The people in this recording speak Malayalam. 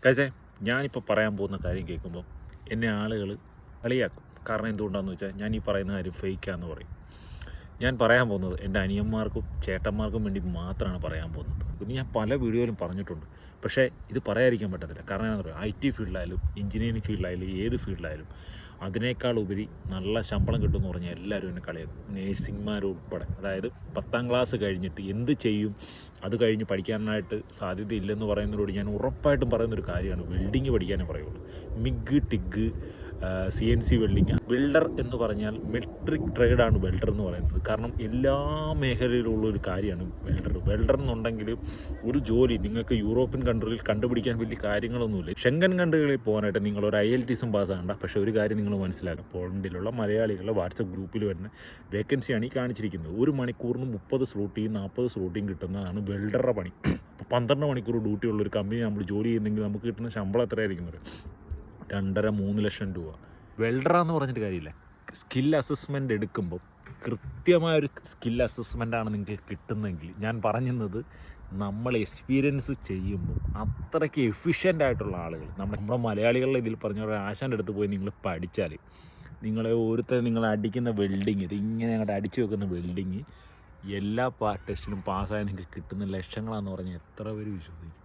കഴിച്ചേ ഞാനിപ്പോൾ പറയാൻ പോകുന്ന കാര്യം കേൾക്കുമ്പോൾ എന്നെ ആളുകൾ കളിയാക്കും. കാരണം എന്തുകൊണ്ടാണെന്ന് വെച്ചാൽ ഞാൻ ഈ പറയുന്ന കാര്യം ഫേക്കാന്ന് പറയും. ഞാൻ പറയാൻ പോകുന്നത് എൻ്റെ അനിയന്മാർക്കും ചേട്ടന്മാർക്കും വേണ്ടി മാത്രമാണ് പറയാൻ പോകുന്നത്. ഇത് ഞാൻ പല വീഡിയോയിലും പറഞ്ഞിട്ടുണ്ട്. പക്ഷേ ഇത് പറയാതിരിക്കാൻ പറ്റത്തില്ല. കാരണം എന്താ പറയുക, IT ഫീൽഡിലായാലും എഞ്ചിനീയറിംഗ് ഫീൽഡിലായാലും ഏത് ഫീൽഡിലായാലും അതിനേക്കാൾ ഉപരി നല്ല ശമ്പളം കിട്ടുമെന്ന് പറഞ്ഞാൽ എല്ലാവരും എന്നെ കളിയാക്കും. നേഴ്സിംഗ്മാരുൾപ്പെടെ. അതായത് 10ാം ക്ലാസ് കഴിഞ്ഞിട്ട് എന്ത് ചെയ്യും, അത് കഴിഞ്ഞ് പഠിക്കാനായിട്ട് സാധ്യതയില്ലെന്ന് പറയുന്നതിനോട് ഞാൻ ഉറപ്പായിട്ടും പറയുന്നൊരു കാര്യമാണ് വെൽഡിങ് പഠിക്കാനേ പറയുള്ളൂ. MiG TIG CNC welding. Welder എന്ന് പറഞ്ഞാൽ മെട്രിക് ട്രേഡാണ് വെൽഡർ എന്ന് പറയുന്നത്. കാരണം എല്ലാ മേഖലയിലുള്ള ഒരു കാര്യമാണ് വെൽഡർ എന്നുണ്ടെങ്കിൽ ഒരു ജോലി നിങ്ങൾക്ക് യൂറോപ്യൻ കൺട്രിയിൽ കണ്ടുപിടിക്കാൻ വലിയ കാര്യങ്ങളൊന്നുമില്ല. ഷെങ്കൻ കൺട്രികളിൽ പോകാനായിട്ട് നിങ്ങളൊരു IELTS പാസ്സാകണ്ട. പക്ഷേ ഒരു കാര്യം നിങ്ങൾ മനസ്സിലാക്കണം, പോളണ്ടിലുള്ള മലയാളികളുടെ വാട്സപ്പ് ഗ്രൂപ്പിൽ വരുന്ന വേക്കൻസിയാണ് ഈ കാണിച്ചിരിക്കുന്നത്. 1 മണിക്കൂറിന് 30 സ്ലോട്ടിയും 40 സ്ലോട്ടിയും കിട്ടുന്നതാണ് വെൽഡറുടെ പണി. 12 മണിക്കൂർ ഡ്യൂട്ടിയുള്ള ഒരു കമ്പനി നമ്മൾ ജോലി ചെയ്യുന്നെങ്കിൽ നമുക്ക് കിട്ടുന്ന ശമ്പളം എത്രയായിരിക്കുന്നത്? 2.5-3 ലക്ഷം രൂപ. വെൽഡറാന്ന് പറഞ്ഞിട്ട് കാര്യമില്ല. സ്കിൽ അസസ്മെൻ്റ് എടുക്കുമ്പോൾ കൃത്യമായൊരു സ്കിൽ അസസ്മെൻ്റാണ് നിങ്ങൾക്ക് കിട്ടുന്നതെങ്കിൽ, ഞാൻ പറഞ്ഞത് നമ്മൾ എക്സ്പീരിയൻസ് ചെയ്യുമ്പോൾ അത്രയ്ക്ക് എഫിഷ്യൻ്റ് ആയിട്ടുള്ള ആളുകൾ നമ്മുടെ മലയാളികളുടെ ഇതിൽ പറഞ്ഞ പോലെ ആശാൻ്റെ അടുത്ത് പോയി നിങ്ങൾ പഠിച്ചാൽ നിങ്ങളെ നിങ്ങൾ അടിക്കുന്ന വെൽഡിങ്, ഇത് ഇങ്ങനെ അങ്ങോട്ട് അടിച്ചു വെക്കുന്ന വെൽഡിങ് എല്ലാ ടെസ്റ്റിനും പാസ്സായി നിങ്ങൾക്ക് കിട്ടുന്ന ലക്ഷങ്ങളാണെന്ന് പറഞ്ഞാൽ എത്ര പേര് വിശ്വസിക്കും?